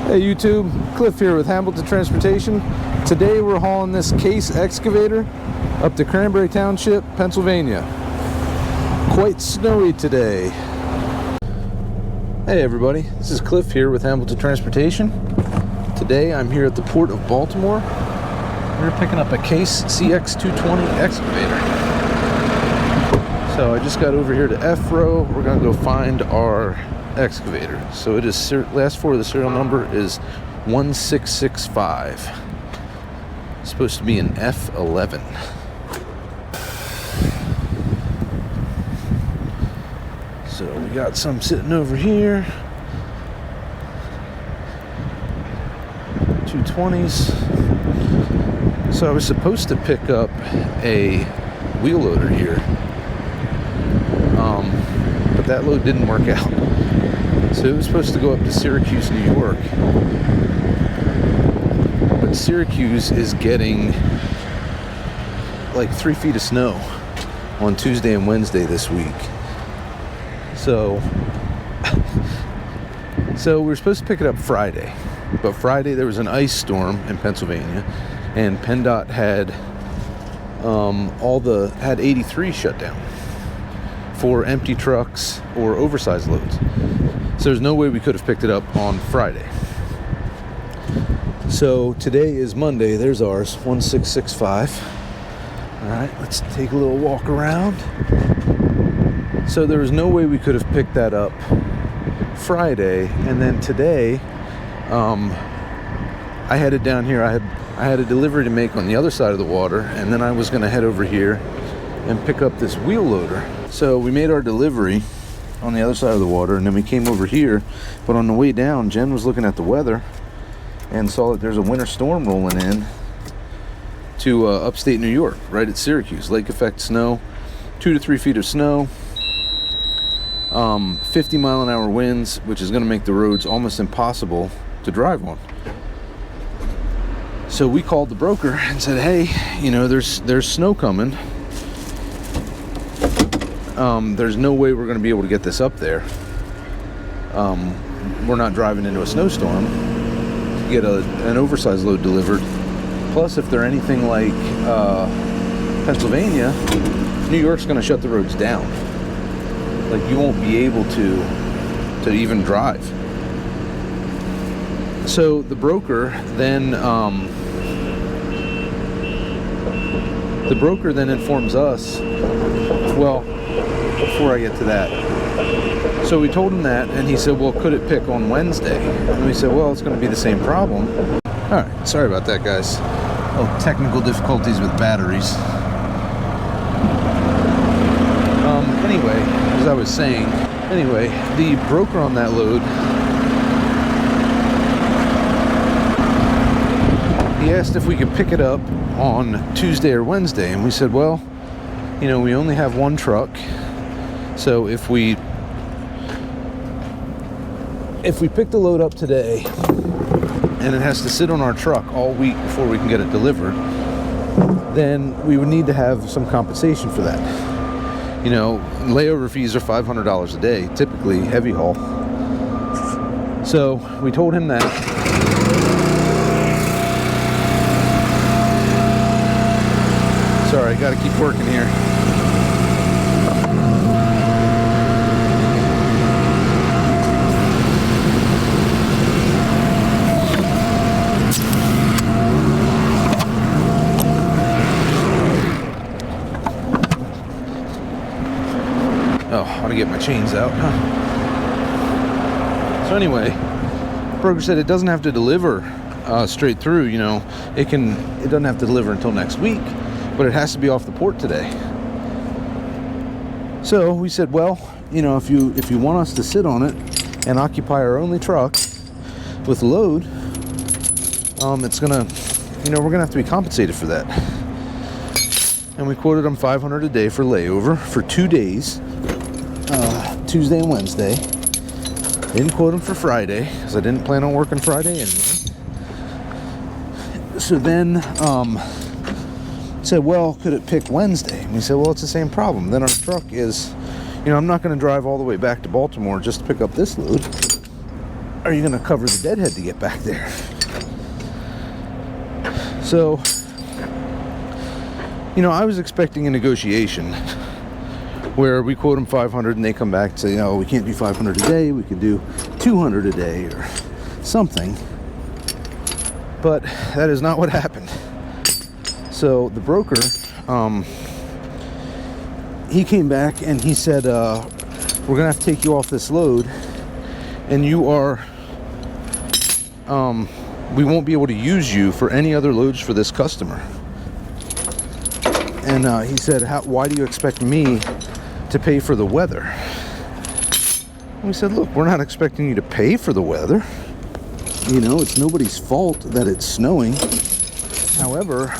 Hey YouTube, Cliff here with Hamilton Transportation. Today we're hauling this case excavator up to Cranberry Township, Pennsylvania. Quite snowy today. Hey everybody, this is Cliff here with Hamilton Transportation. Today I'm here at the port of Baltimore. We're picking up a case CX220 excavator. So I just got over here to F-Row. We're gonna go find our excavator. So it is last four of the serial number is 1665. It's supposed to be an F11. So we got some sitting over here. 220s. So I was supposed to pick up a wheel loader here, but that load didn't work out. So it was supposed to go up to Syracuse, New York. But Syracuse is getting like 3 feet of snow on Tuesday and Wednesday this week. So we were supposed to pick it up Friday. But Friday there was an ice storm in Pennsylvania, and PennDOT had 83 shut down for empty trucks or oversized loads. So there's no way we could have picked it up on Friday. So today is Monday. There's ours, 1665. All right, let's take a little walk around. So there was no way we could have picked that up Friday, and then today I headed down here. I had a delivery to make on the other side of the water, and then I was going to head over here and pick up this wheel loader. So we made our delivery on the other side of the water, and then we came over here. But on the way down, Jen was looking at the weather and saw that there's a winter storm rolling in to upstate New York, right at Syracuse. Lake effect snow, 2 to 3 feet of snow, 50-mile-an-hour winds, which is going to make the roads almost impossible to drive on. So we called the broker and said, hey, you know, there's snow coming. There's no way we're going to be able to get this up there. We're not driving into a snowstorm to get an oversized load delivered. Plus, if they're anything like Pennsylvania, New York's going to shut the roads down. Like, you won't be able to even drive. So the broker then informs us, well, before I get to that, so we told him that, and he said, well, could it pick on Wednesday? And we said, well, it's going to be the same problem. All right, sorry about that, guys. Oh, technical difficulties with batteries. Anyway, as I was saying, the broker on that load, he asked if we could pick it up on Tuesday or Wednesday, and we said, well, you know, we only have one truck, so if we pick the load up today and it has to sit on our truck all week before we can get it delivered, then we would need to have some compensation for that. You know, layover fees are $500 a day, typically heavy haul. So we told him that. Sorry, I gotta keep working here. Oh, I want to get my chains out, huh? So anyway, broker said it doesn't have to deliver straight through. You know, it doesn't have to deliver until next week, but it has to be off the port today. So we said, well, you know, if you want us to sit on it and occupy our only truck with load, it's gonna, you know, we're gonna have to be compensated for that. And we quoted them $500 a day for layover for 2 days. Tuesday and Wednesday. Didn't quote them for Friday because I didn't plan on working Friday anyway. So then said, well, could it pick Wednesday? And we said, well, it's the same problem. Then our truck is, you know, I'm not going to drive all the way back to Baltimore just to pick up this load. are you going to cover the deadhead to get back there? So, you know, I was expecting a negotiation where we quote them 500 and they come back and say, oh, we can't do 500 a day, we can do 200 a day or something. But that is not what happened. So the broker, he came back and he said, we're gonna have to take you off this load, and you are, we won't be able to use you for any other loads for this customer. And he said, why do you expect me to pay for the weather? And we said, look, we're not expecting you to pay for the weather. You know, it's nobody's fault that it's snowing. However,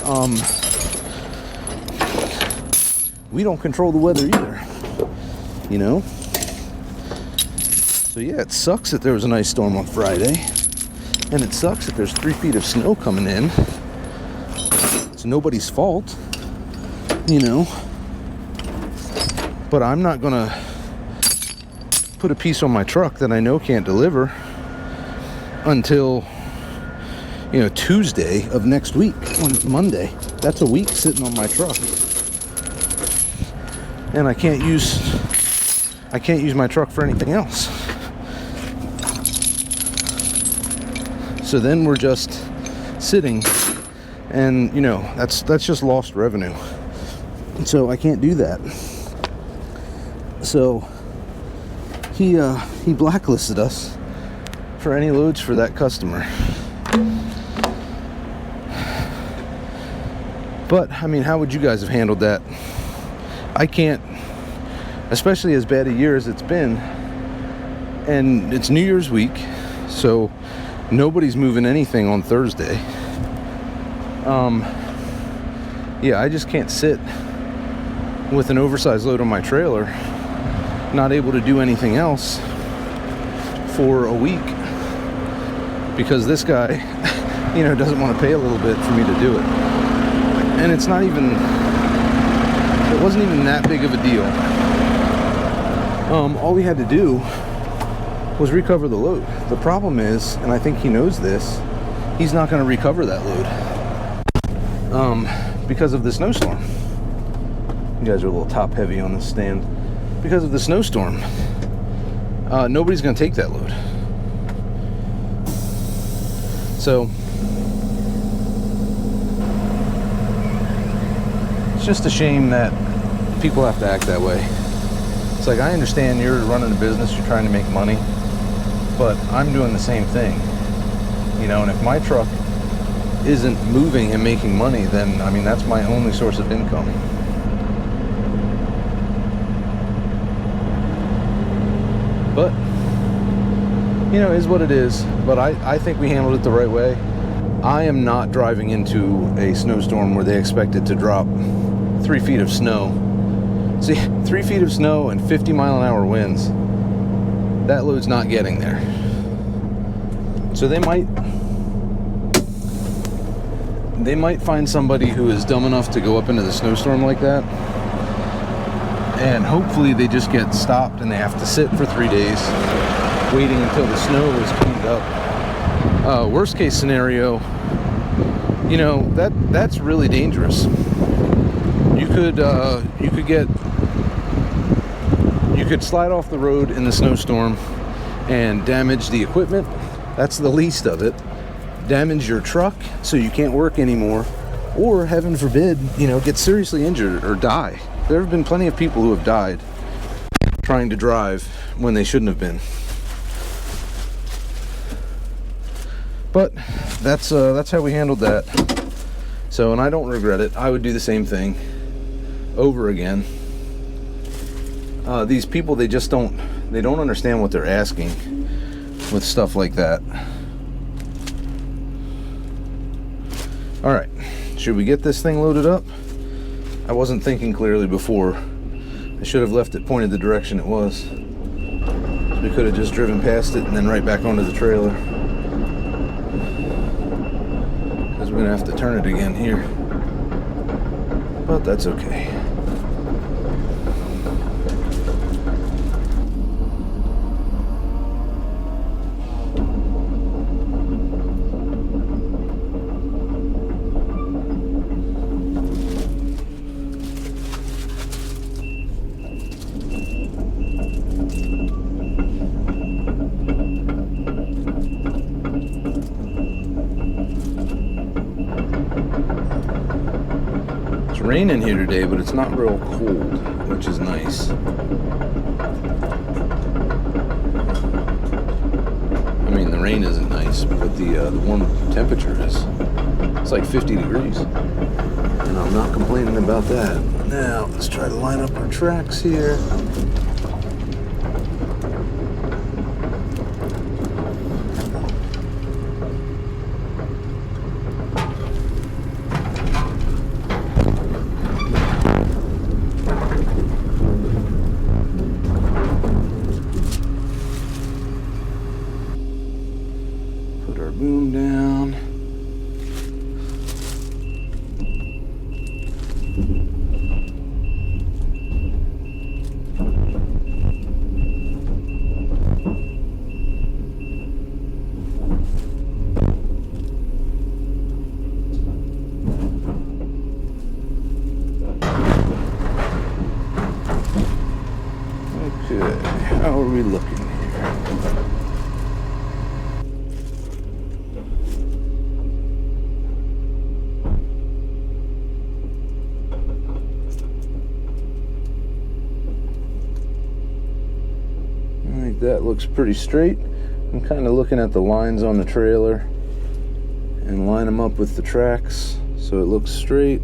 we don't control the weather either, you know? So yeah, it sucks that there was an ice storm on Friday, and it sucks that there's 3 feet of snow coming in. It's nobody's fault, you know? But I'm not gonna put a piece on my truck that I know can't deliver until, you know, Tuesday of next week, on Monday. That's a week sitting on my truck. And I can't use my truck for anything else. So then we're just sitting, and you know, that's just lost revenue. So I can't do that. So he blacklisted us for any loads for that customer. But I mean, how would you guys have handled that? I can't, especially as bad a year as it's been, and it's New Year's week, so nobody's moving anything on Thursday. Yeah, I just can't sit with an oversized load on my trailer, not able to do anything else for a week, because this guy, you know, doesn't want to pay a little bit for me to do it. And it's not even, it wasn't even that big of a deal. All we had to do was recover the load. The problem is, and I think he knows this, he's not going to recover that load because of the snowstorm. You guys are a little top heavy on this stand. Because of the snowstorm, nobody's going to take that load. So it's just a shame that people have to act that way. It's like, I understand you're running a business, you're trying to make money, but I'm doing the same thing, you know. And if my truck isn't moving and making money, then I mean, that's my only source of income. But you know, it is what it is. But I think we handled it the right way. I am not driving into a snowstorm where they expect it to drop 3 feet of snow. See, 3 feet of snow and 50-mile-an-hour winds, that load's not getting there. So they might find somebody who is dumb enough to go up into the snowstorm like that, and hopefully they just get stopped and they have to sit for 3 days waiting until the snow is cleaned up. Worst case scenario, you know, that's really dangerous. You could slide off the road in the snowstorm and damage the equipment. That's the least of it. Damage your truck so you can't work anymore, or heaven forbid, you know, get seriously injured or die. There have been plenty of people who have died trying to drive when they shouldn't have been. But that's how we handled that. So, and I don't regret it. I would do the same thing over again. These people, they don't understand what they're asking with stuff like that. All right, should we get this thing loaded up? I wasn't thinking clearly before. I should have left it pointed the direction it was. We could have just driven past it and then right back onto the trailer. Because we're gonna have to turn it again here. But that's okay. raining here today, but it's not real cold, which is nice. I mean, the rain isn't nice, but the warm temperature is. It's like 50 degrees. And I'm not complaining about that. Now, let's try to line up our tracks here. Put our boom down. Okay, how are we looking here? I think that looks pretty straight. I'm kind of looking at the lines on the trailer and line them up with the tracks so it looks straight.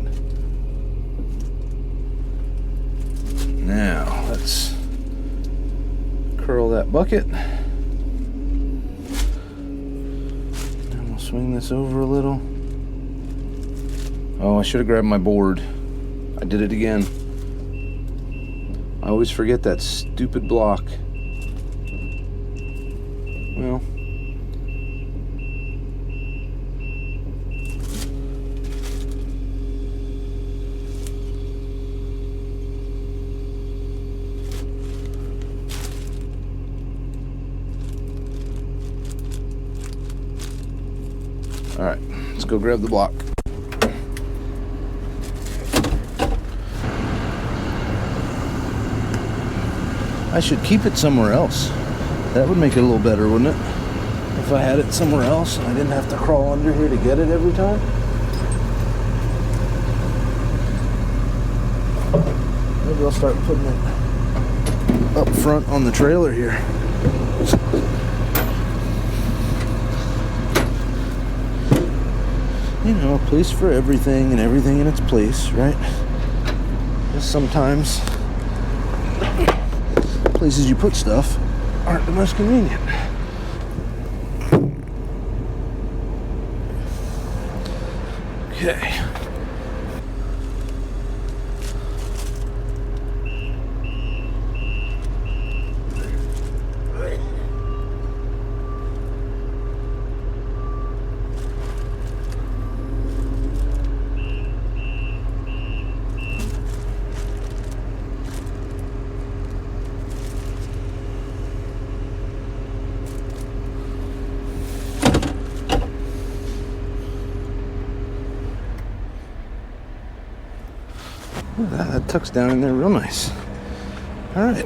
Now, let's curl that bucket. And we'll swing this over a little. Oh, I should have grabbed my board. I did it again. I always forget that stupid block. Well, all right, let's go grab the block. I should keep it somewhere else. That would make it a little better, wouldn't it? If I had it somewhere else and I didn't have to crawl under here to get it every time. Maybe I'll start putting it up front on the trailer here. You know, a place for everything and everything in its place, right? Just sometimes places you put stuff aren't the most convenient. Okay. That tucks down in there real nice. All right.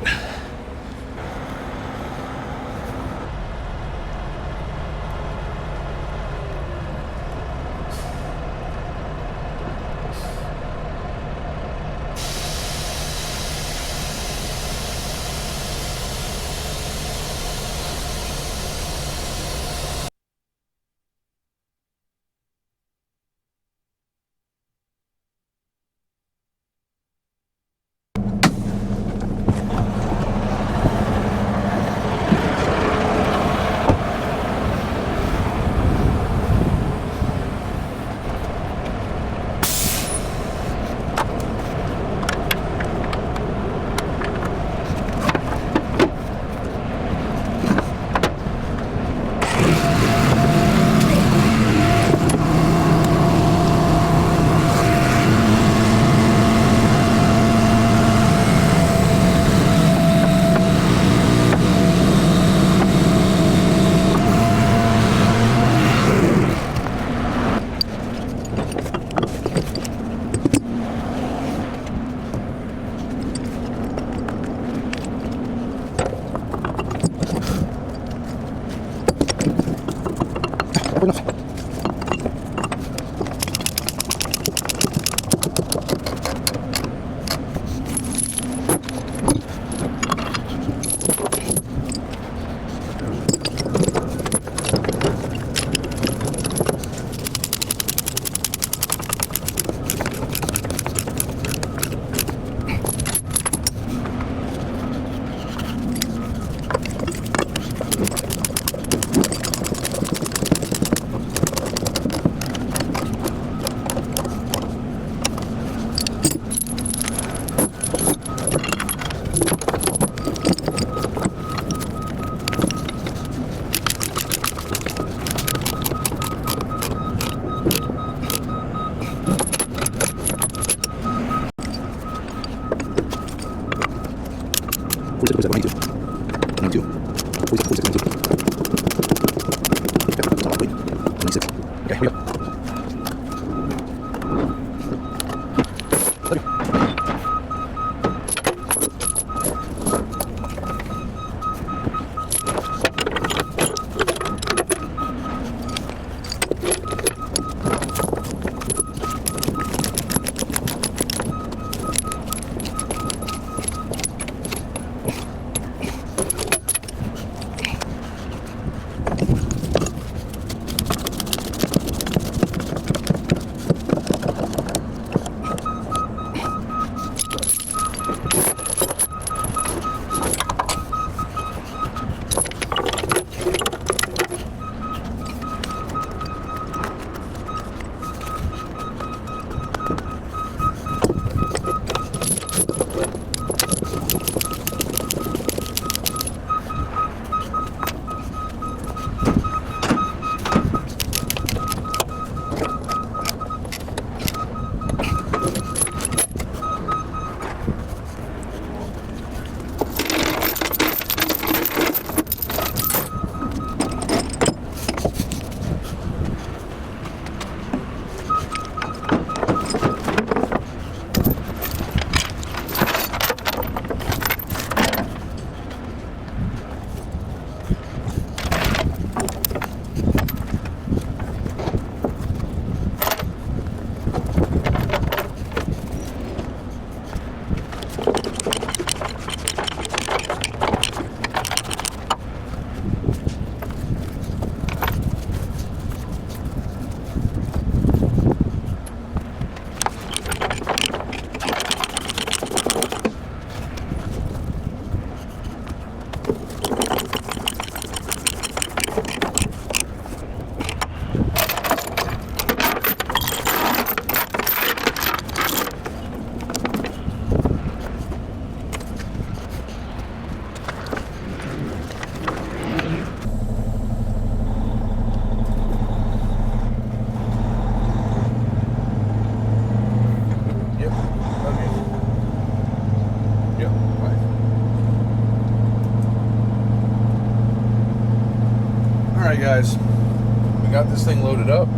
got this thing loaded up.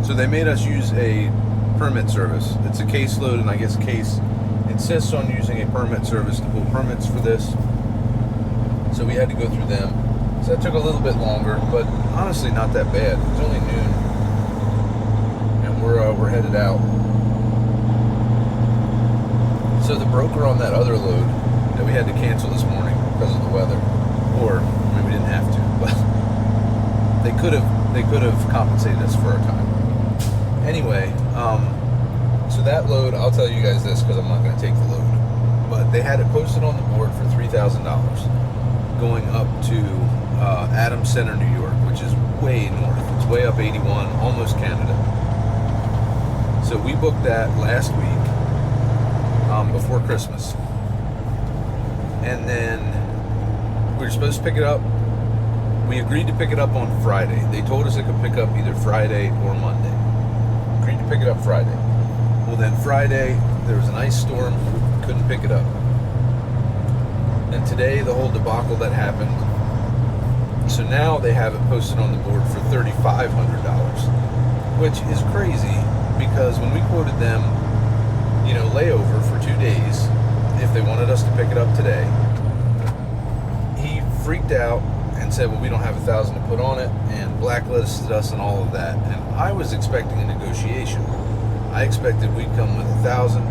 So they made us use a permit service. It's a case load, and I guess case insists on using a permit service to pull permits for this. So we had to go through them. So that took a little bit longer, but honestly not that bad. It was only noon, and we're headed out. So the broker on that other load that we had to cancel this morning because of the weather, or I mean we didn't have to, but they could have compensated us for our time. Anyway, so that load, I'll tell you guys this because I'm not going to take the load, but they had it posted on the board for $3,000 going up to Adams Center, New York, which is way north. It's way up 81, almost Canada. So we booked that last week, before Christmas. And then we were supposed to pick it up. We agreed to pick it up on Friday. They told us it could pick up either Friday or Monday. Agreed to pick it up Friday. Well, then Friday, there was an ice storm, couldn't pick it up. And today, the whole debacle that happened. So now they have it posted on the board for $3,500, which is crazy because when we quoted them, you know, layover for 2 days, if they wanted us to pick it up today, he freaked out and said, well, we don't have $1,000 to put on it, and blacklisted us and all of that. And I was expecting a negotiation. I expected we'd come with $1,000,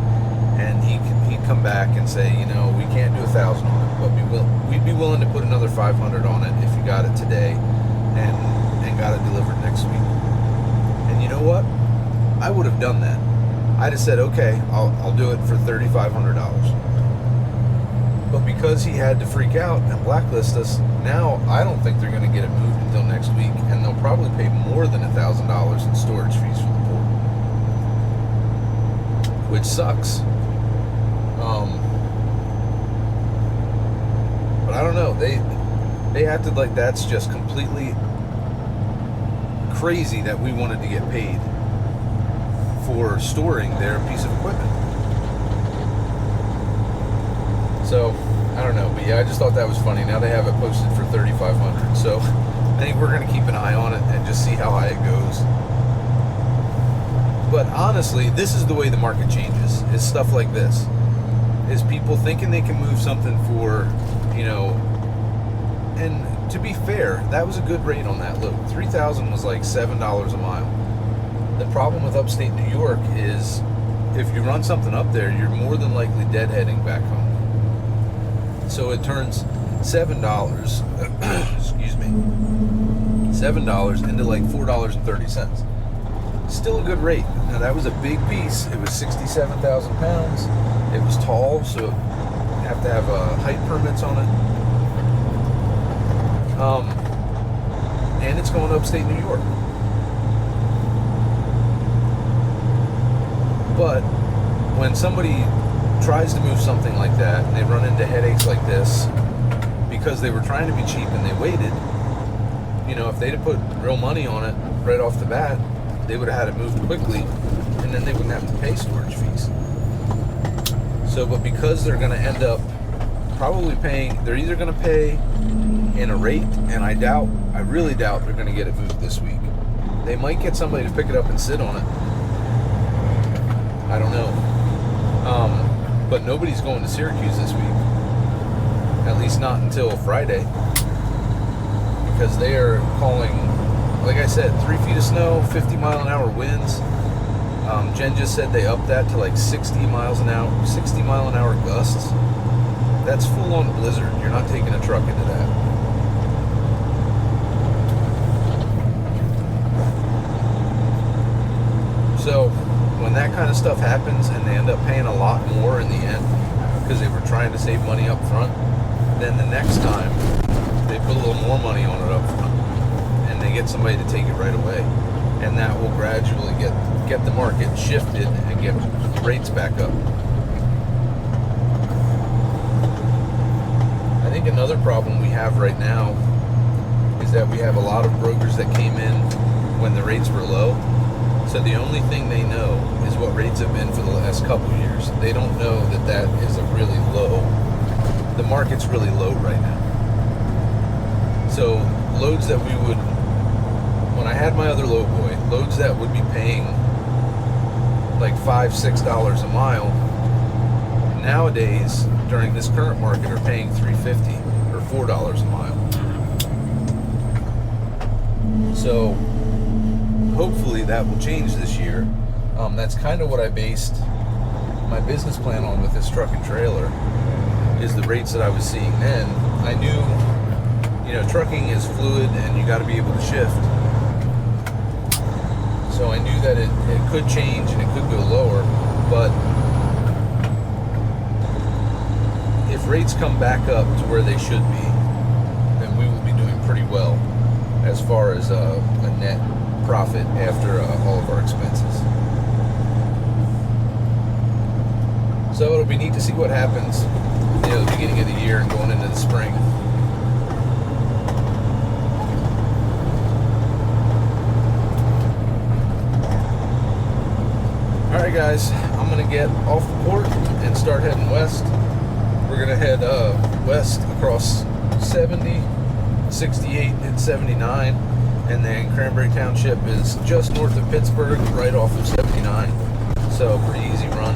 and he'd come back and say, you know, we can't do $1,000 on it, but we'd be willing to put another $500 on it if you got it today and got it delivered next week. And you know what? I would have done that. I'd have said, okay, I'll do it for $3,500. But because he had to freak out and blacklist us, now I don't think they're going to get it moved until next week, and they'll probably pay more than $1,000 in storage fees for the port, which sucks. But I don't know. They acted like that's just completely crazy that we wanted to get paid for storing their piece of equipment. So, I don't know, but yeah, I just thought that was funny. Now they have it posted for $3,500. So, I think we're going to keep an eye on it and just see how high it goes. But honestly, this is the way the market changes. Is stuff like this. Is people thinking they can move something for, you know, and to be fair, that was a good rate on that load. $3,000 was like $7 a mile. The problem with upstate New York is if you run something up there, you're more than likely deadheading back home. So it turns $7, excuse me, $7 into like $4.30. Still a good rate. Now that was a big piece. It was 67,000 pounds. It was tall, so you have to have height permits on it. And it's going to upstate New York. But when somebody tries to move something like that and they run into headaches like this because they were trying to be cheap and they waited, you know, if they'd have put real money on it right off the bat, they would have had it moved quickly, and then they wouldn't have to pay storage fees. So, but because they're going to end up probably paying, they're either going to pay in a rate, and I really doubt they're going to get it moved this week. They might get somebody to pick it up and sit on it. I don't know. But nobody's going to Syracuse this week. At least not until Friday. Because they are calling, like I said, 3 feet of snow, 50-mile-an-hour winds. Jen just said they upped that to like 60 mile-an-hour gusts. That's full-on blizzard. You're not taking a truck into that. So when that kind of stuff happens and they end up paying a lot more in the end because they were trying to save money up front, then the next time they put a little more money on it up front and they get somebody to take it right away, and that will gradually get the market shifted and get rates back up. I think another problem we have right now is that we have a lot of brokers that came in when the rates were low. So the only thing they know is what rates have been for the last couple of years. They don't know that that is a really low, the market's really low right now. So loads that we would had my other load boy, loads that would be paying like $5-6 a mile, nowadays during this current market are paying $3.50 or $4 a mile. So hopefully that will change this year. That's kind of what I based my business plan on with this truck and trailer, is the rates that I was seeing then. I knew, you know, trucking is fluid and you got to be able to shift. So I knew that it could change and it could go lower, but if rates come back up to where they should be, then we will be doing pretty well as far as a net profit after all of our expenses. So it'll be neat to see what happens, you know, the beginning of the year and going into the spring. Alright guys, I'm going to get off the port and start heading west. We're going to head west across 70, 68, and 79. And then Cranberry Township is just north of Pittsburgh, right off of 79. So pretty easy run.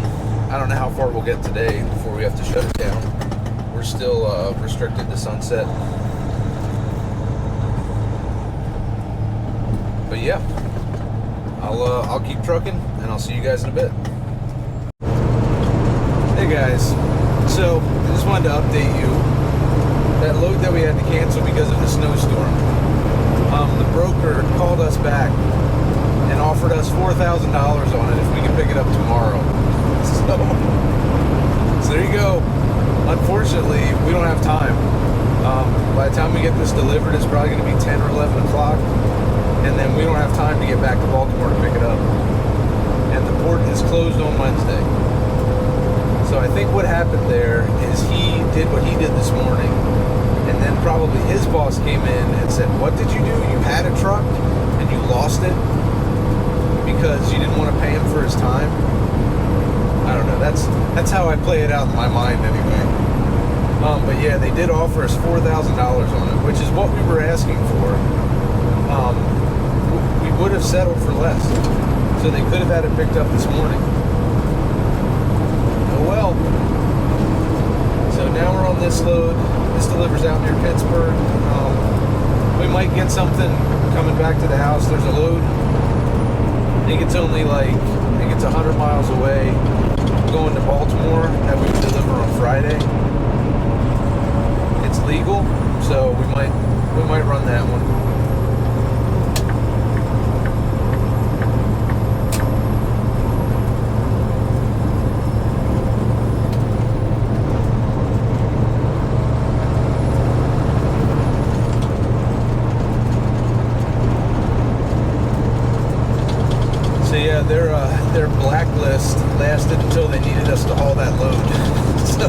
I don't know how far we'll get today before we have to shut it down. We're still restricted to sunset. But yeah, I'll keep trucking and I'll see you guys in a bit. Hey guys, so I just wanted to update you. That load that we had to cancel because of the snowstorm, the broker called us back and offered us $4,000 on it if we can pick it up tomorrow. So there you go. Unfortunately, we don't have time. By the time we get this delivered, it's probably going to be 10 or 11 o'clock, and then we don't have time to get back to Baltimore to pick it up. And the port is closed on Wednesday. So I think what happened there is he did what he did this morning, and then probably his boss came in and said, "What did you do? You had a truck and you lost it because you didn't want to pay him for his time." I don't know. That's how I play it out in my mind anyway. But yeah, they did offer us $4,000 on it, which is what we were asking for. We would have settled for less, so they could have had it picked up this morning. Oh well. So now we're on this load. This delivers out near Pittsburgh. We might get something coming back to the house. There's a load. I think it's only like, 100 miles away, going to Baltimore, that we would deliver on Friday. It's legal, so we might run that one. So yeah, their blacklist lasted until they needed us to haul that load. So,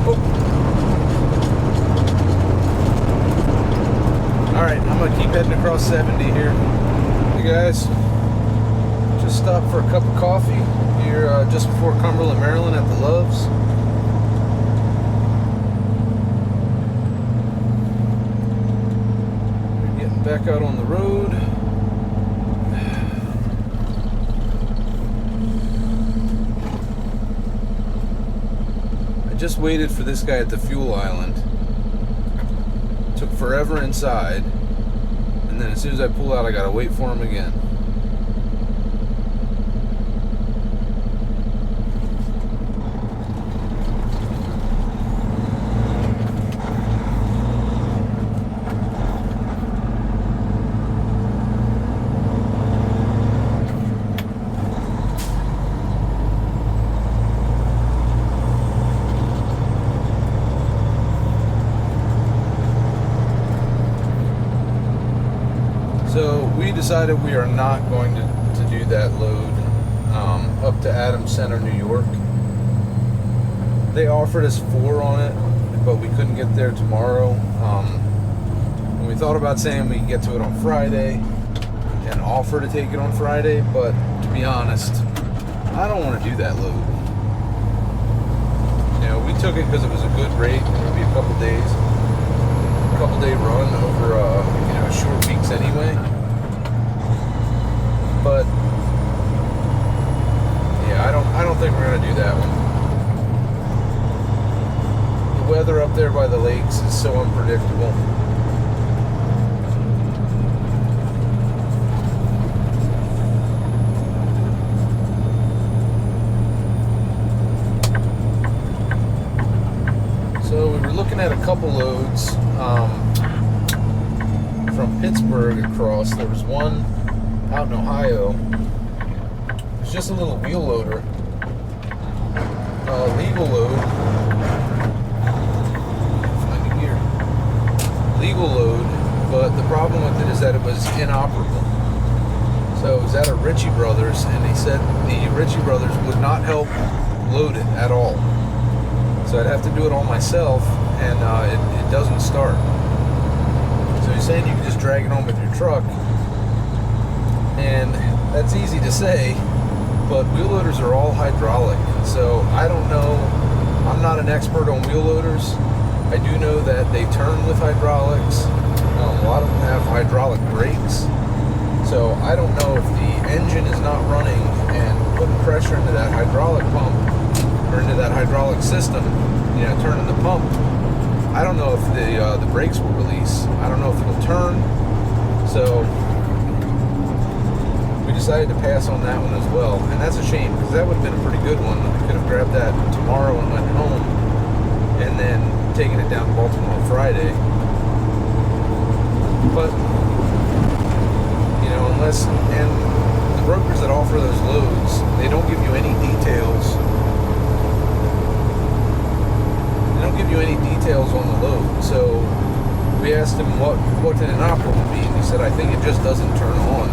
all right, I'm gonna keep heading across 70 here. Hey guys, just stopped for a cup of coffee here just before Cumberland, Maryland, at the Loves. We're getting back out on the road. Just waited for this guy at the fuel island. Took forever inside, and then as soon as I pull out, I gotta wait for him again. So we decided we are not going to do that load up to Adams Center, New York. They offered us 4 on it, but we couldn't get there tomorrow. And we thought about saying we could get to it on Friday and offer to take it on Friday, but to be honest, I don't want to do that load. You know, we took it because it was a good rate. It would be a couple day run over short weeks anyway. weather up there by the lakes is so unpredictable. So we were looking at a couple loads from Pittsburgh across. There was one out in Ohio. It was just a little wheel loader, legal load. Find it here. Legal load, but the problem with it is that it was inoperable. So it was at a Ritchie Brothers, and they said the Ritchie Brothers would not help load it at all. So I'd have to do it all myself, and it doesn't start. So he's saying you can just drag it on with your truck, and that's easy to say, but wheel loaders are all hydraulic. So I don't know, I'm not an expert on wheel loaders. I do know that they turn with hydraulics. A lot of them have hydraulic brakes. So I don't know if the engine is not running and putting pressure into that hydraulic pump or into that hydraulic system, you know, turning the pump. I don't know if the brakes will release. I don't know if it'll turn. So we decided to pass on that one as well, and that's a shame because that would have been a pretty good one. I could have grabbed that tomorrow and went home, and then taken it down to Baltimore on Friday. But you know, unless, and the brokers that offer those loads, they don't give you any details. They don't give you any details on the load. So we asked him what did inoperable mean. He said, I think it just doesn't turn on.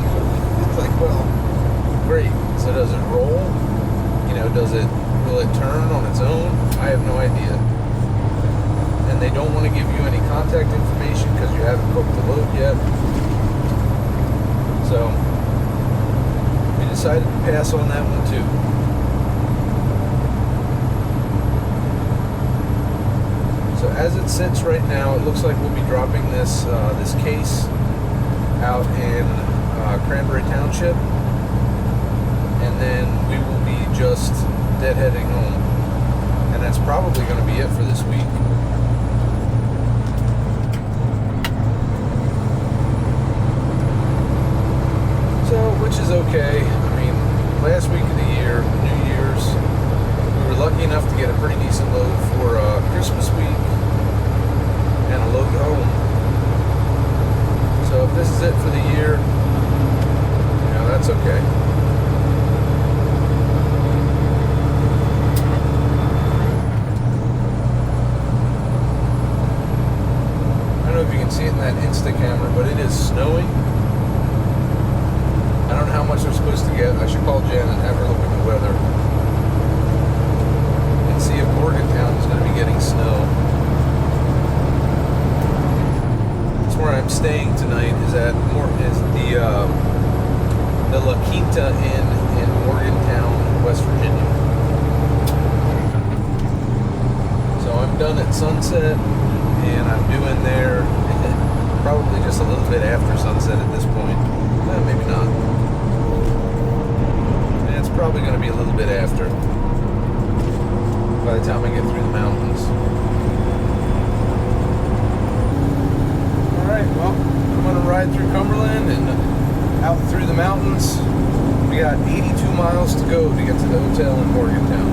It's like, well, great. So does it roll? You know, will it turn on its own? I have no idea. And they don't want to give you any contact information because you haven't booked the load yet. So we decided to pass on that one too. So as it sits right now, it looks like we'll be dropping this this case out in Cranberry Township, and then we will be just deadheading home, and that's probably going to be it for this week. So, which is okay. I mean, last week of the year, New Year's, we were lucky enough to get a pretty decent load for Christmas week and a load home. So if this is it for the year, you know, that's okay. I don't know if you can see it in that Insta camera, but it is snowing. I don't know how much they're supposed to get. I should call Jen and have her look at the weather and see if Morgantown is going to be getting snow. That's where I'm staying tonight. Is the La Quinta Inn in Morgantown, West Virginia. So I'm done at sunset, and I'm doing there probably just a little bit after sunset at this point. Maybe not. And it's probably going to be a little bit after by the time I get through the mountains. Alright, well, I'm going to ride through Cumberland and out through the mountains. We got 82 miles to go to get to the hotel in Morgantown.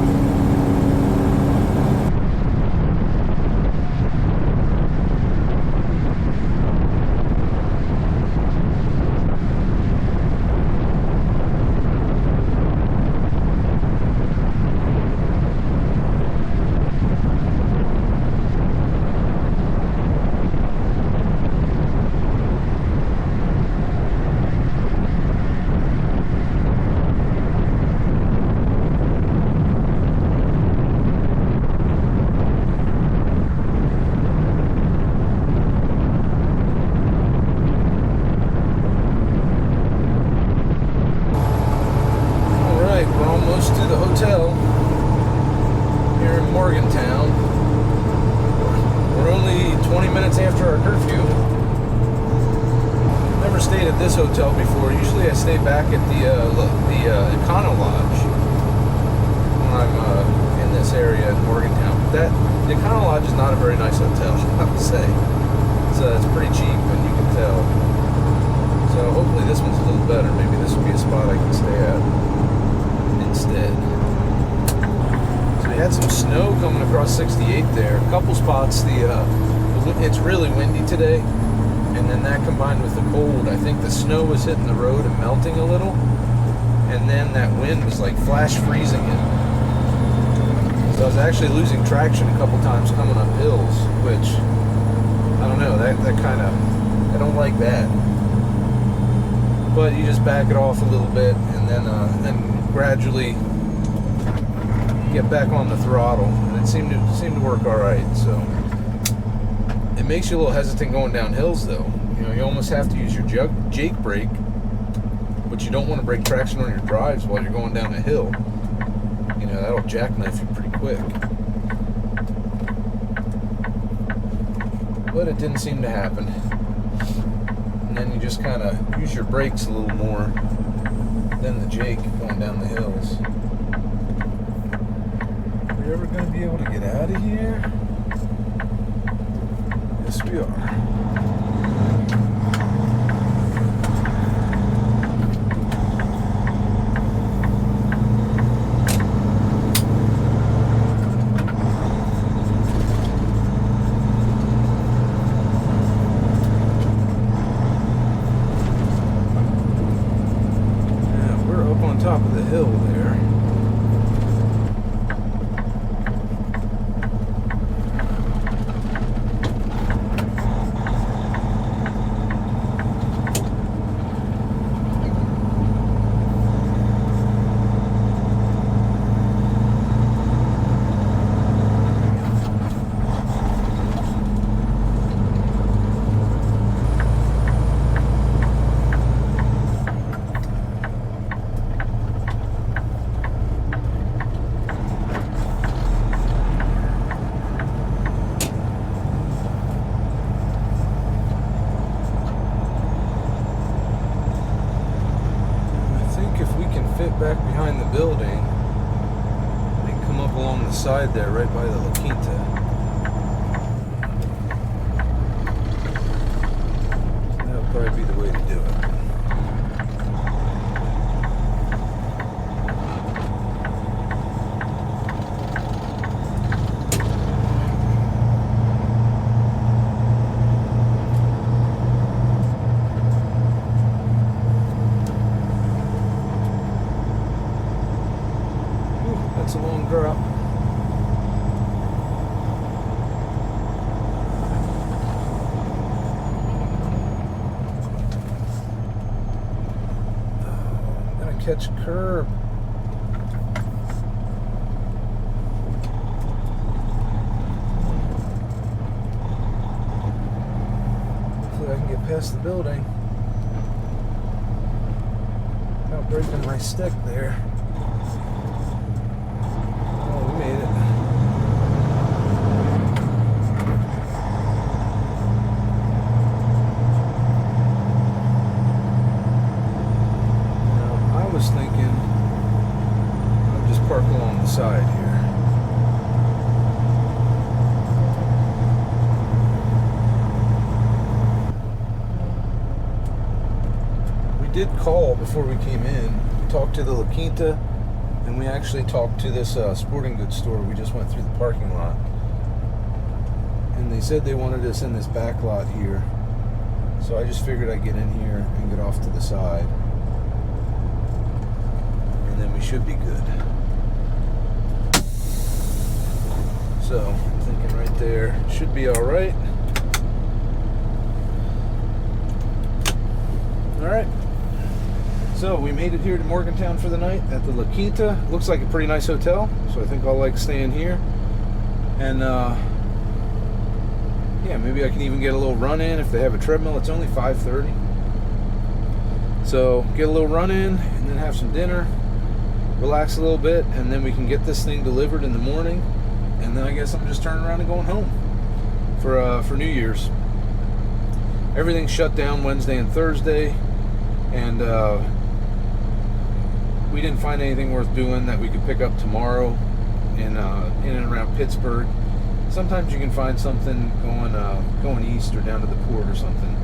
Morgantown. We're only 20 minutes after our curfew. Never stayed at this hotel before. Usually I stay back at the Econo Lodge when I'm in this area in Morgantown. that the Econo Lodge is not a very nice hotel, I would say. It's pretty cheap, and you can tell. So hopefully this one's a little better. Maybe this will be a spot I can stay at instead. So we had some snow coming across 68 there. A couple spots. It's really windy today, and then that combined with the cold, I think the snow was hitting the road and melting a little, and then that wind was like flash freezing it. So I was actually losing traction a couple times coming up hills, which I don't know. That kind of, I don't like that. But you just back it off a little bit, and then gradually get back on the throttle, and it seemed to work all right. So it makes you a little hesitant going down hills, though. You know, you almost have to use your Jake brake, but you don't want to break traction on your drives while you're going down a hill. You know, that'll jackknife you pretty quick. But it didn't seem to happen. And then you just kind of use your brakes a little more than the Jake going down the hills. Are we ever going to be able to get out of here? Yes, we are. Top of the hill there. Back behind the building and come up along the side there right by the La Quinta. That'll probably be the way to do it. It's a long drop. I'm gonna catch a curb. Hopefully I can get past the building without breaking my stick there. Thinking I'll just park along the side here. We did call before we came in, talked to the La Quinta, and we actually talked to this sporting goods store. We just went through the parking lot, and they said they wanted us in this back lot here, so I just figured I'd get in here and get off to the side. Then we should be good. So, I'm thinking right there should be all right. All right. So we made it here to Morgantown for the night at the La Quinta. Looks like a pretty nice hotel, so I think I'll like staying here. And yeah, maybe I can even get a little run in if they have a treadmill. It's only 5:30. So get a little run in and then have some dinner. Relax a little bit, and then we can get this thing delivered in the morning, and then I guess I'm just turning around and going home for New Year's. Everything's shut down Wednesday and Thursday, and we didn't find anything worth doing that we could pick up tomorrow in and around Pittsburgh. Sometimes you can find something going east or down to the port or something.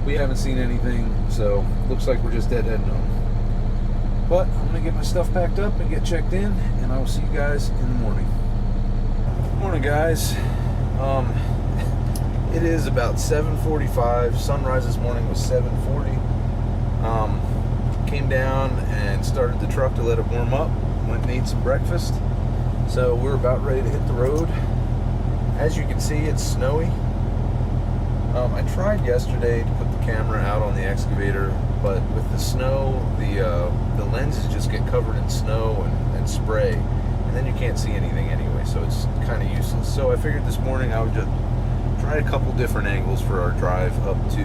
We haven't seen anything, so looks like we're just deadheading home. But I'm gonna get my stuff packed up and get checked in, and I will see you guys in the morning. Morning, guys. It is about 7:45. Sunrise this morning was 7:40. Came down and started the truck to let it warm up. Went and ate some breakfast. So we're about ready to hit the road. As you can see, it's snowy. I tried yesterday to put the camera out on the excavator, but with the snow, the lenses just get covered in snow and spray, and then you can't see anything anyway, so it's kind of useless. So I figured this morning I would just try a couple different angles for our drive up to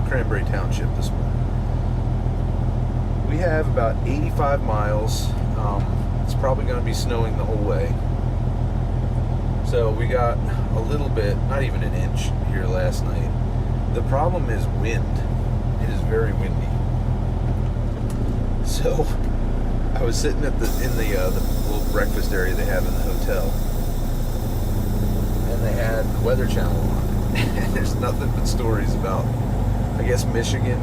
Cranberry Township this morning. We have about 85 miles. It's probably going to be snowing the whole way. So we got a little bit, not even an inch here last night. The problem is wind. It is very windy. So I was sitting at the little breakfast area they have in the hotel, and they had the Weather Channel on. And there's nothing but stories about, I guess, Michigan.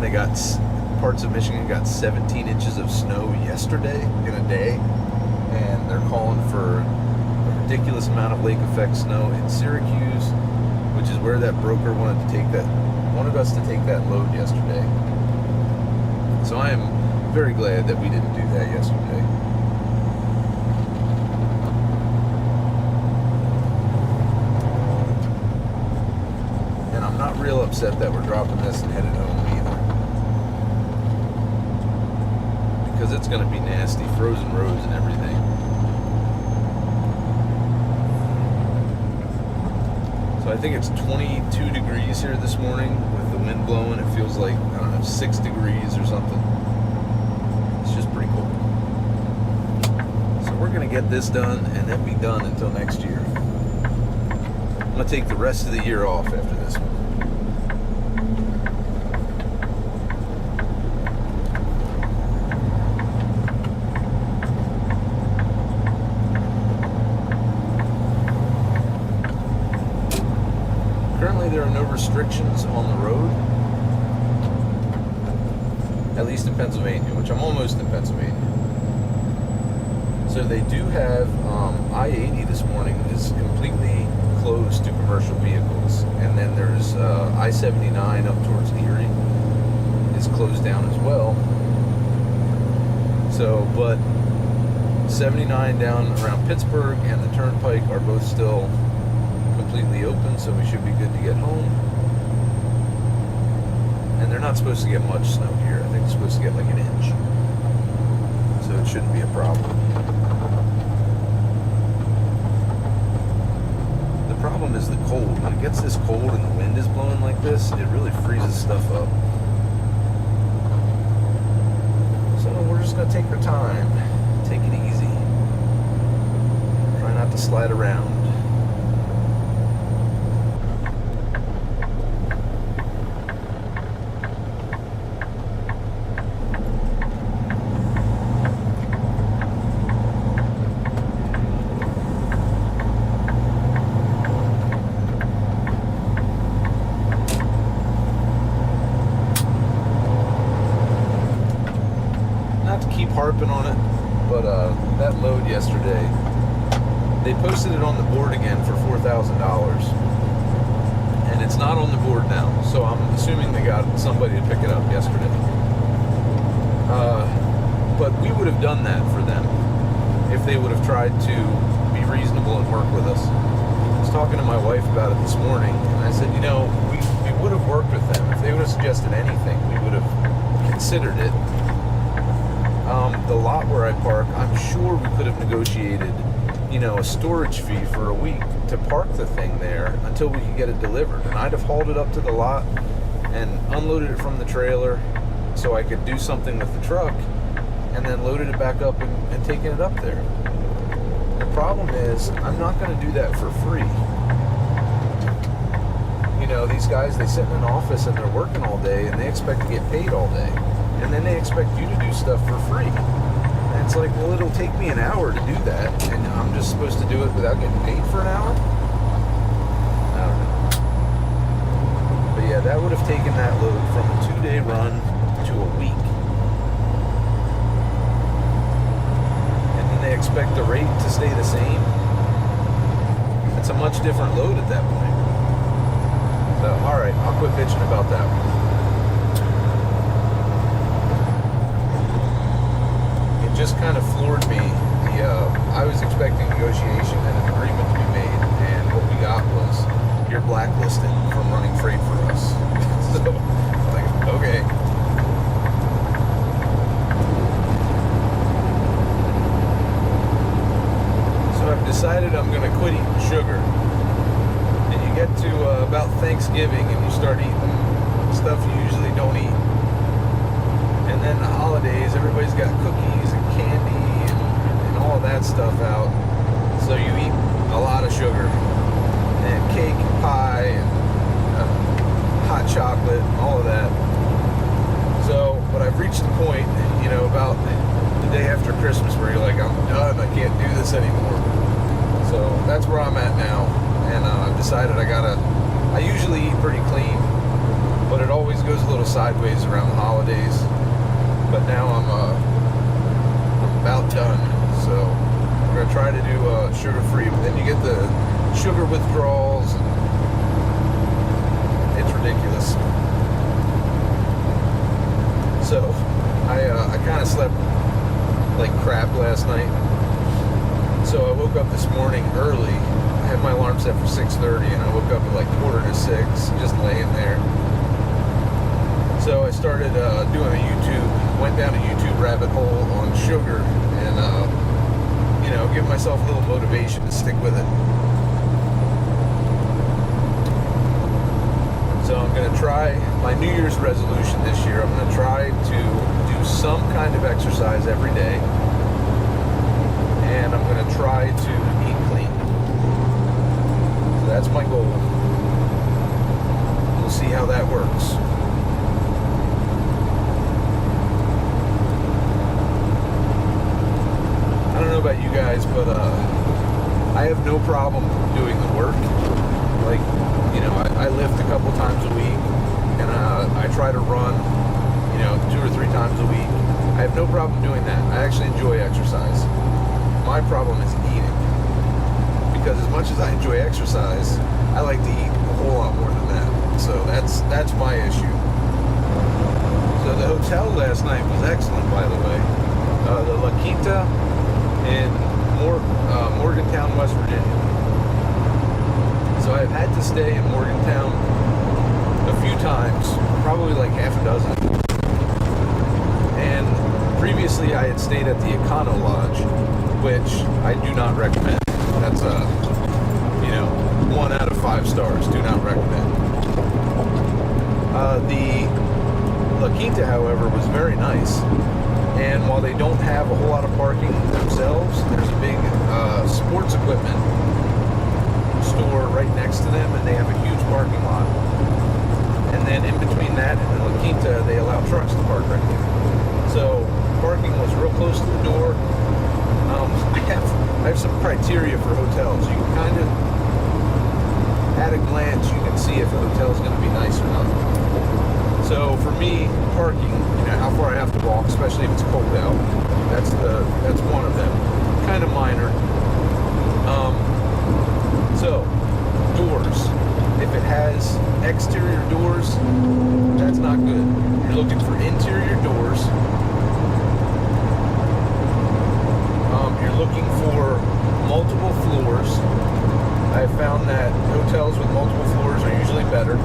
Parts of Michigan got 17 inches of snow yesterday in a day, and they're calling for a ridiculous amount of lake effect snow in Syracuse, which is where that broker wanted us to take that load yesterday. So I am very glad that we didn't do that yesterday. And I'm not real upset that we're dropping this and headed home either, because it's going to be nasty, frozen roads and everything. So I think it's 22 degrees here this morning with the wind blowing. It feels like, I don't know, 6 degrees or something. It's just pretty cool. So we're going to get this done and then be done until next year. I'm going to take the rest of the year off after this one. Currently there are no restrictions on the road, at least in Pennsylvania, which I'm almost in Pennsylvania. So they do have I-80 this morning is completely closed to commercial vehicles, and then there's I-79 up towards Erie is closed down as well. So, but 79 down around Pittsburgh and the Turnpike are both still completely open, so we should be good to get home. And they're not supposed to get much snow here. I think they're supposed to get like an inch, so it shouldn't be a problem. The problem is the cold. When it gets this cold and the wind is blowing like this, it really freezes stuff up. So we're just going to take our time, take it easy, try not to slide around. Harping on it, but that load yesterday, they posted it on the board again for $4,000, and it's not on the board now, so I'm assuming they got somebody to pick it up yesterday. But we would have done that for them if they would have tried to be reasonable and work with us. I was talking to my wife about it this morning, and I said, you know, we would have worked with them. If they would have suggested anything, we would have considered it. The lot where I park, I'm sure we could have negotiated, you know, a storage fee for a week to park the thing there until we could get it delivered. And I'd have hauled it up to the lot and unloaded it from the trailer so I could do something with the truck, and then loaded it back up and taken it up there. The problem is, I'm not going to do that for free. You know, these guys, they sit in an office and they're working all day and they expect to get paid all day. And then they expect you to do stuff for free. And it's like, well, it'll take me an hour to do that, and I'm just supposed to do it without getting paid for an hour? I don't know. But yeah, that would have taken that load from a 2-day run to a week. And then they expect the rate to stay the same. It's a much different load at that point. So, alright, I'll quit bitching about that one. Just kind of floored me. I was expecting negotiation and an agreement to be made, and what we got was, you're blacklisted from running freight for us. So, like, okay. So I've decided I'm going to quit eating sugar. And you get to about Thanksgiving and you start eating stuff you usually don't eat. And then the holidays, everybody's got cookies and candy and all of that stuff out. So you eat a lot of sugar and cake and pie and hot chocolate and all of that. So, but I've reached the point, you know, about the day after Christmas where you're like, I'm done, I can't do this anymore. So that's where I'm at now. And I've decided I usually eat pretty clean, but it always goes a little sideways around the holidays. But now I'm about done, so I'm going to try to do sugar-free, but then you get the sugar withdrawals, and it's ridiculous. So, I kind of slept like crap last night, so I woke up this morning early. I had my alarm set for 6:30, and I woke up at like 5:45, just laying there. So I started doing went down a YouTube rabbit hole on sugar, and you know, give myself a little motivation to stick with it. So I'm going to try my New Year's resolution this year. I'm going to try to do some kind of exercise every day, and I'm going to try to eat clean. So that's my goal. We'll see how that works. I don't know about you guys, but I have no problem doing the work. Like, you know, I lift a couple times a week, and I try to run, you know, 2 or 3 times a week. I have no problem doing that. I actually enjoy exercise. My problem is eating. Because as much as I enjoy exercise, I like to eat a whole lot more than that. So that's my issue. So the hotel last night was excellent, by the way. The La Quinta in Morgantown, West Virginia. So I've had to stay in Morgantown a few times, probably like half a dozen. And previously I had stayed at the Econo Lodge, which I do not recommend. That's you know, 1 out of 5 stars. Do not recommend. The La Quinta, however, was very nice. And while they don't have a whole lot of parking themselves, there's a big sports equipment store right next to them, and they have a huge parking lot. And then in between that and the La Quinta, they allow trucks to park right there. So parking was real close to the door. I have some criteria for hotels. You can kind of, at a glance, you can see if a hotel is going to be nice or not. So for me, parking, you know, how far I have to walk, especially if it's cold out, that's one of them. Kind of minor. So doors. If it has exterior doors, that's not good. You're looking for interior doors. You're looking for multiple floors. I've found that hotels with multiple floors are usually better.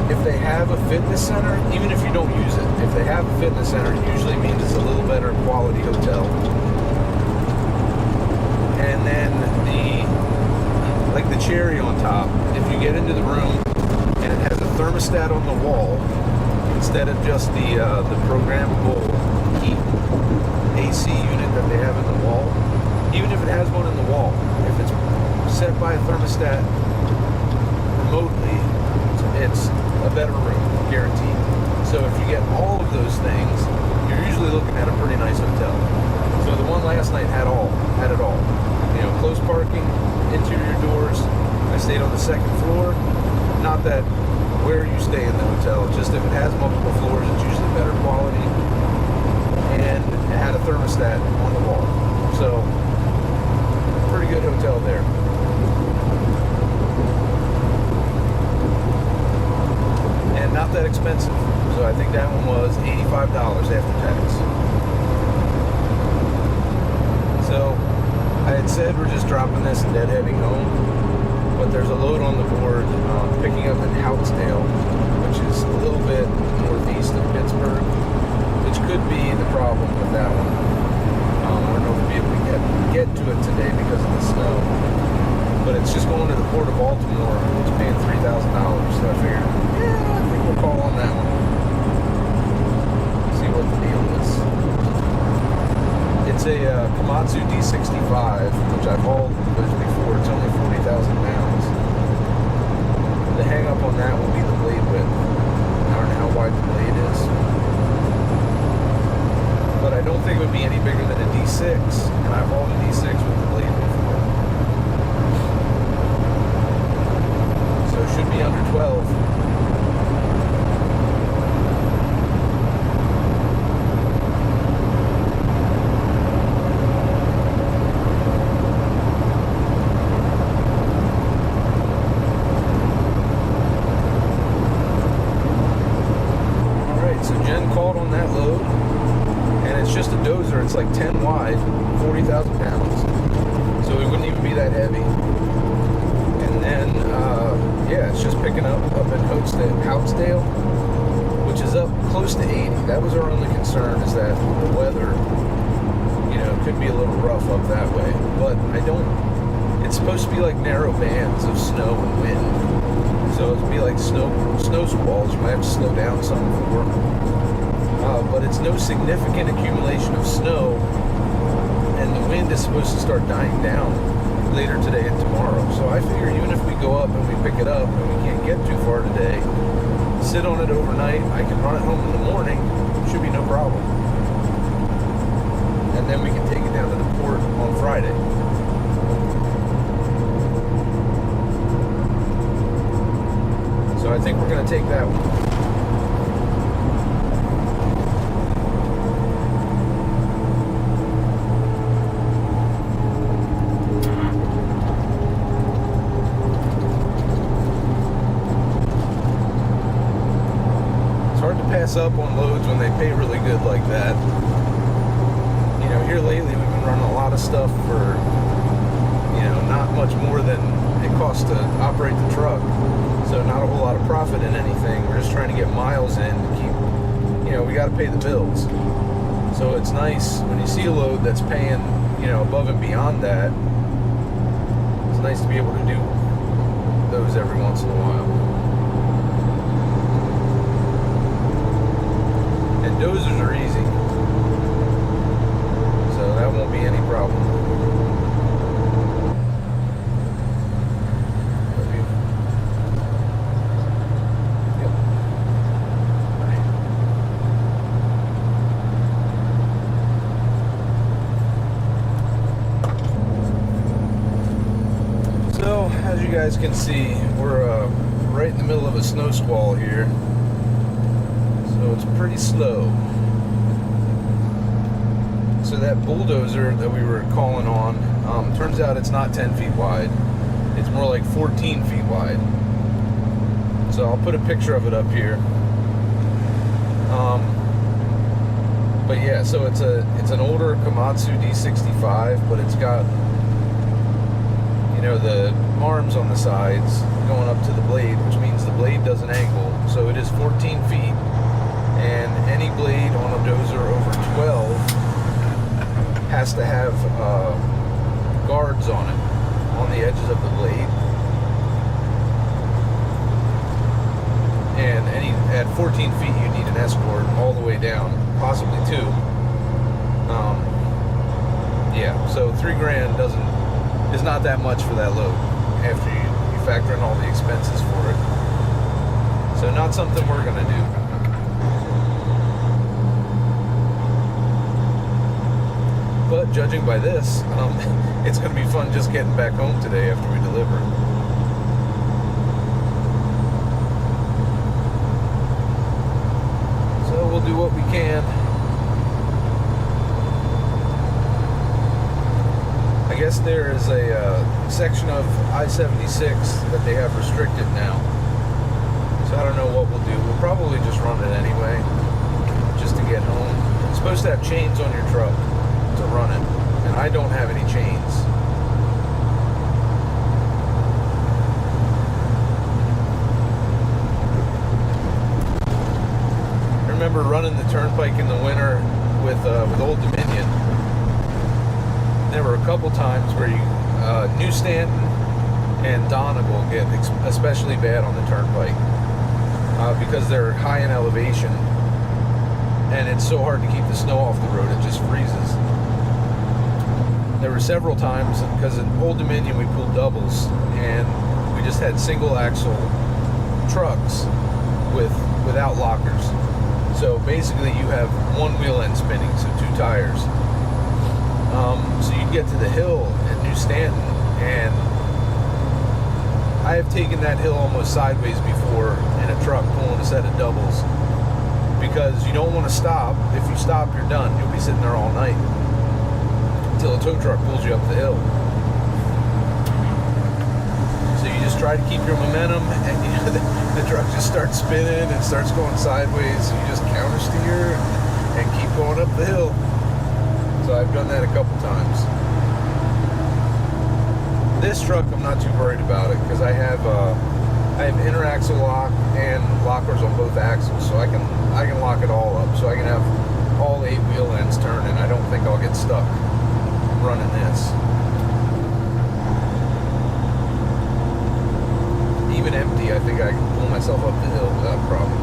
If they have a fitness center, even if you don't use it, if they have a fitness center, it usually means it's a little better quality hotel. And then the cherry on top, if you get into the room and it has a thermostat on the wall instead of just the programmable heat AC unit that they have in the wall, even if it has one in the wall, if it's set by a thermostat remotely, it's a better room, guaranteed. So if you get all of those things, you're usually looking at a pretty nice hotel. So the one last night had it all. You know, close parking, interior doors. I stayed on the second floor. Not that where you stay in the hotel, just if it has multiple floors, it's usually better quality. And it had a thermostat on the wall. So, pretty good hotel there. And not that expensive. So I think that one was $85 after tax. So I had said we're just dropping this and dead heading home, but there's a load on the board picking up in Houtzdale, which is a little bit northeast of Pittsburgh, which could be the problem with that one. I don't know if we'll be able to get to it today because of the snow, but it's just going to the port of Baltimore. It's paying $3,000, so I figured, I think we'll call on that one. See what the deal is. It's a Komatsu D65, which I've hauled those before. It's only 40,000 pounds. The hang up on that will be the blade width. I don't know how wide the blade is, but I don't think it would be any bigger than a D6, and I've hauled a D6 with the blade before. So it should be under 12. It's like 10 wide, 40,000 pounds, so it wouldn't even be that heavy. And then, yeah, it's just picking up in Houtzdale, which is up close to 80. That was our only concern, is that the weather, you know, could be a little rough up that way. But it's supposed to be like narrow bands of snow and wind, so it'd be like snow squalls. You might have to slow down some for. But it's no significant accumulation of snow, and the wind is supposed to start dying down later today and tomorrow. So I figure even if we go up and we pick it up and we can't get too far today, sit on it overnight, I can run it home in the morning, should be no problem. And then we can take it down to the port on Friday. So I think we're going to take that one. Up on loads when they pay really good like that. You know, here lately we've been running a lot of stuff for, you know, not much more than it costs to operate the truck. So not a whole lot of profit in anything. We're just trying to get miles in to keep, you know, we got to pay the bills. So it's nice when you see a load that's paying, you know, above and beyond that. It's nice to be able to do those every once in a while. And dozers are easy, so that won't be any problem. Yep. So, as you guys can see, we're right in the middle of a snow squall here. So it's pretty slow. So that bulldozer that we were calling on, turns out it's not 10 feet wide. It's more like 14 feet wide. So I'll put a picture of it up here. But yeah, so it's an older Komatsu D65, but it's got, you know, the arms on the sides going up to the blade, which means the blade doesn't angle. So it is 14 feet. And any blade on a dozer over 12 has to have guards on it, on the edges of the blade. And at 14 feet, you need an escort all the way down, possibly 2. Yeah, so $3,000 is not that much for that load after you factor in all the expenses for it. So not something we're gonna do. But judging by this, it's going to be fun just getting back home today after we deliver. So we'll do what we can. I guess there is a section of I-76 that they have restricted now. So I don't know what we'll do. We'll probably just run it anyway, just to get home. You're supposed to have chains on your truck to run it, and I don't have any chains. I remember running the turnpike in the winter with Old Dominion. There were a couple times where New Stanton and Donegal get especially bad on the turnpike because they're high in elevation, and it's so hard to keep the snow off the road, it just freezes. There were several times, because in Old Dominion we pulled doubles, and we just had single axle trucks without lockers. So basically you have one wheel end spinning, so two tires. So you'd get to the hill at New Stanton, and I have taken that hill almost sideways before in a truck pulling a set of doubles, because you don't want to stop. If you stop, you're done. You'll be sitting there all night until a tow truck pulls you up the hill. So you just try to keep your momentum, and the truck just starts spinning and starts going sideways. So you just counter steer and keep going up the hill. So I've done that a couple times. This truck I'm not too worried about it, because I have interaxle lock and lockers on both axles, so I can lock it all up, so I can have all 8 wheel ends turning. I don't think I'll get stuck running this. Even empty, I think I can pull myself up the hill without a problem.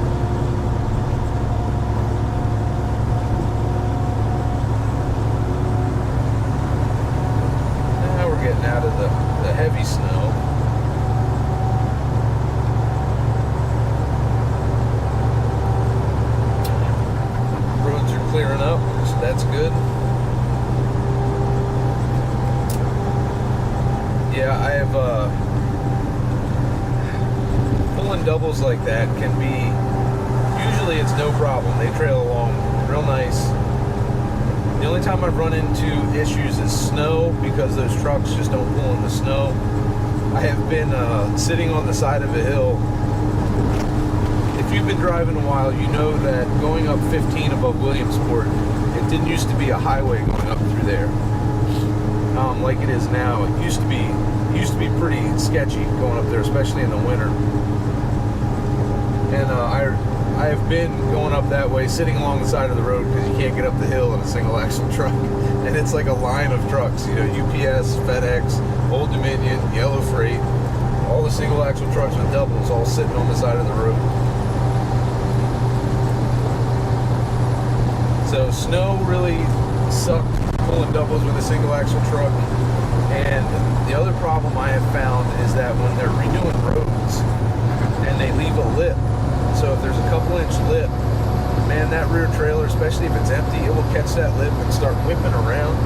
Now we're getting out of the heavy snow. Roads are clearing up, so that's good. Yeah, I have pulling doubles like that can be, usually it's no problem. They trail along real nice. The only time I've run into issues is snow, because those trucks just don't pull in the snow. I have been sitting on the side of a hill. If you've been driving a while, you know that going up 15 above Williamsport, it didn't used to be a highway going up through there. Like it is now. It used to be pretty sketchy going up there, especially in the winter. And I have been going up that way, sitting along the side of the road, because you can't get up the hill in a single axle truck. And it's like a line of trucks, you know, UPS, FedEx, Old Dominion, Yellow Freight, all the single axle trucks with doubles all sitting on the side of the road. So snow really sucked pulling doubles with a single axle truck. And the other problem I have found is that when they're renewing roads and they leave a lip, so if there's a couple inch lip, man, that rear trailer, especially if it's empty, it will catch that lip and start whipping around.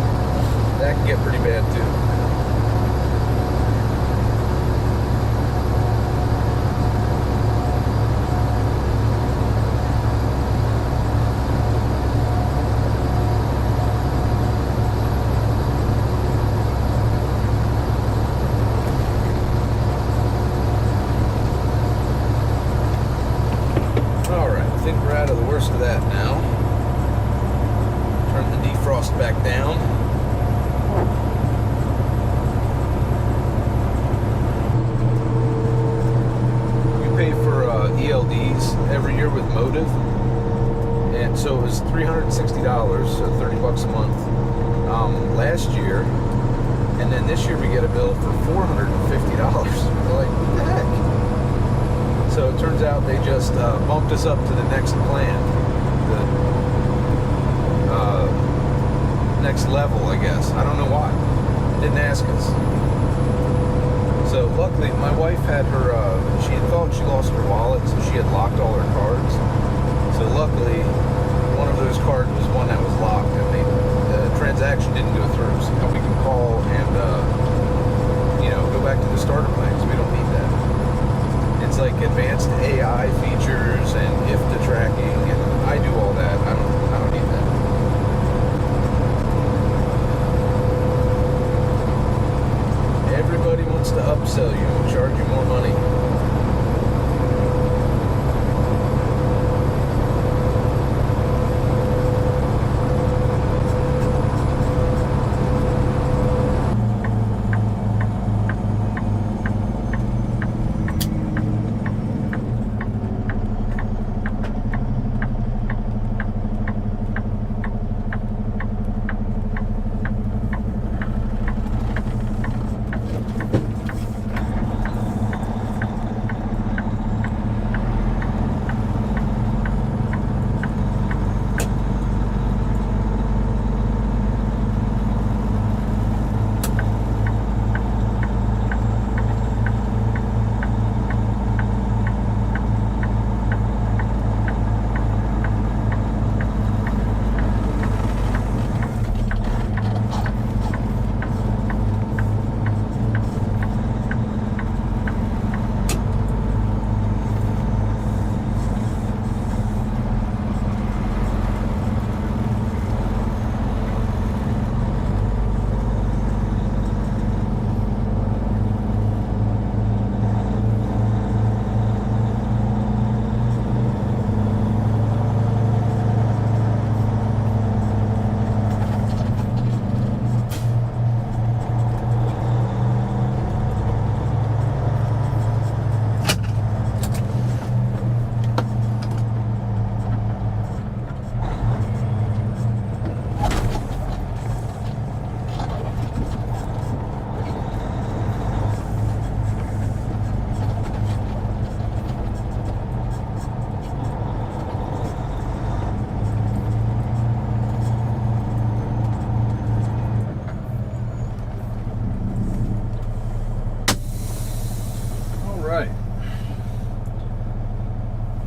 That can get pretty bad too. Out of the worst of that now. Turn the defrost back down. We pay for ELDs every year with Motive, and so it was $360, so $30 a month last year, and then this year we get a bill for $450. We're like, what the heck? So it turns out they just bumped us up to the next plan, the next level, I guess. I don't know why. Didn't ask us. So luckily, my wife had her, she had thought she lost her wallet, so she had locked all her cards. So luckily, one of those cards was one that was locked, and the transaction didn't go through. So now we can call and go back to the starter plans. We don't need that. It's like advanced AI features and IFTA tracking, and I do all that. I don't need that. Everybody wants to upsell you and charge you more money.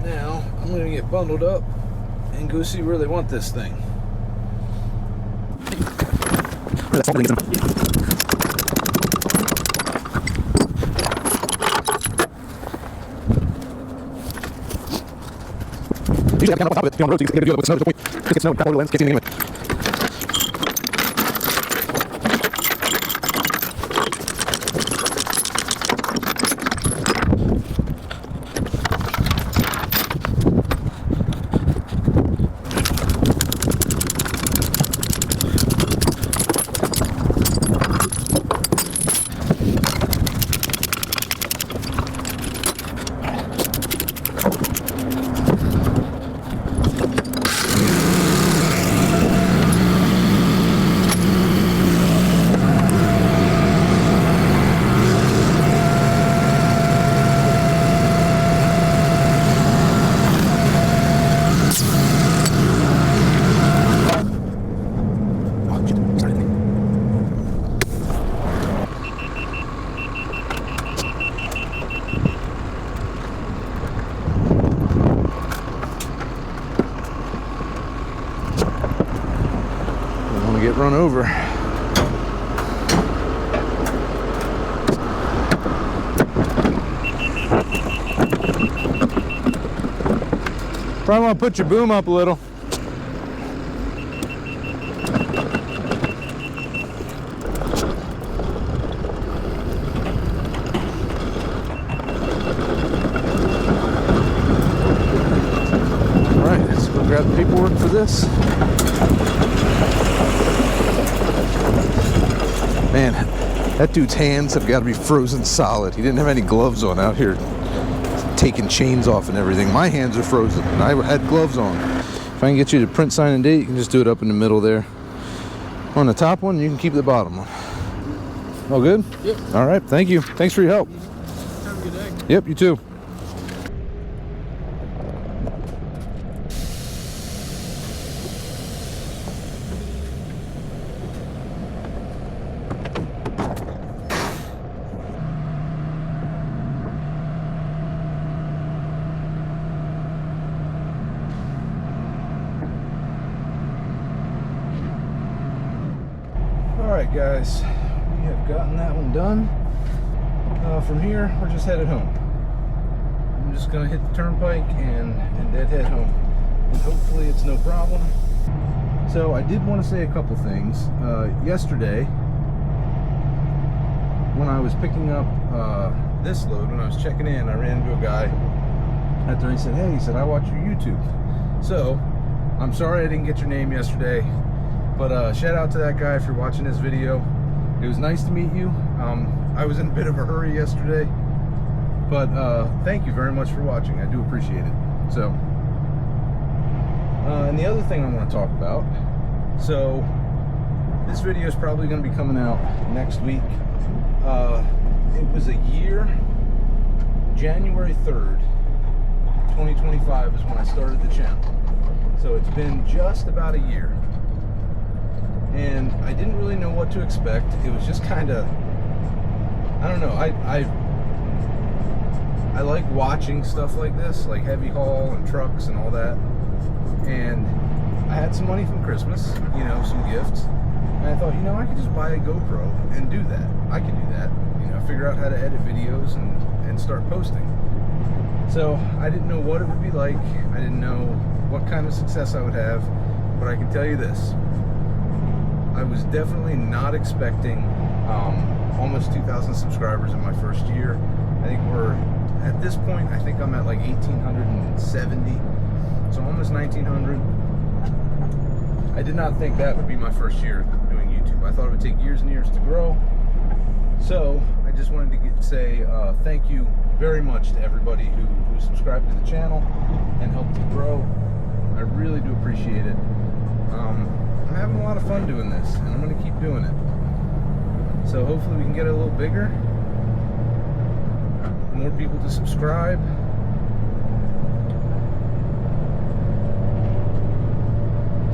Now I'm going to get bundled up and go see where they want this thing. Usually I kind of on top of it, on the road, so you can get a good with snow. There's no point. It gets snow, not over the lens, can't see anything anyway. Get run over. Probably want to put your boom up a little. All right, let's go grab the paperwork for this. Man, that dude's hands have got to be frozen solid. He didn't have any gloves on out here, taking chains off and everything. My hands are frozen, and I had gloves on. If I can get you to print, sign, and date, you can just do it up in the middle there. On the top one, you can keep the bottom one. All good? Yep. All right, thank you. Thanks for your help. Have a good day. Yep, you too. Alright guys, we have gotten that one done. From here, we're just headed home. I'm just gonna hit the turnpike and deadhead home. And hopefully it's no problem. So I did want to say a couple things. Yesterday, when I was picking up this load, when I was checking in, I ran into a guy out there. He said, hey, I watch your YouTube. So, I'm sorry I didn't get your name yesterday, but shout out to that guy if you're watching this video. It was nice to meet you. I was in a bit of a hurry yesterday, but thank you very much for watching. I do appreciate it. So, and the other thing I want to talk about, so this video is probably going to be coming out next week. It was a year, January 3rd, 2025 is when I started the channel. So it's been just about a year. And I didn't really know what to expect. It was just kind of, I don't know, I like watching stuff like this, like heavy haul and trucks and all that. And I had some money from Christmas, you know, some gifts. And I thought, you know, I could just buy a GoPro and do that. I could do that, you know, figure out how to edit videos and start posting. So I didn't know what it would be like. I didn't know what kind of success I would have, but I can tell you this. I was definitely not expecting almost 2,000 subscribers in my first year. I think we're, at this point, I think I'm at like 1,870, so almost 1,900. I did not think that would be my first year doing YouTube. I thought it would take years and years to grow. So I just wanted to say thank you very much to everybody who subscribed to the channel and helped it grow. I really do appreciate it. I'm having a lot of fun doing this, and I'm going to keep doing it. So hopefully we can get it a little bigger, more people to subscribe.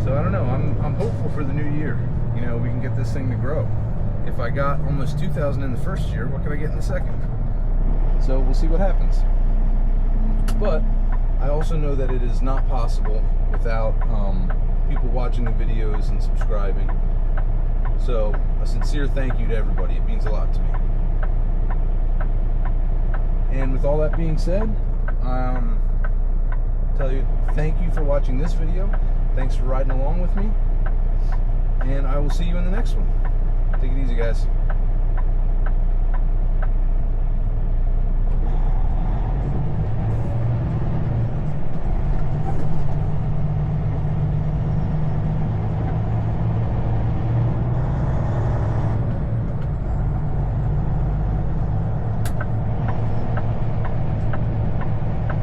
So I don't know, I'm hopeful for the new year. You know, we can get this thing to grow. If I got almost 2,000 in the first year, what can I get in the second? So we'll see what happens. But I also know that it is not possible without people watching the videos and subscribing. So a sincere thank you to everybody. It means a lot to me. And with all that being said, tell you thank you for watching this video. Thanks for riding along with me. And I will see you in the next one. Take it easy, guys.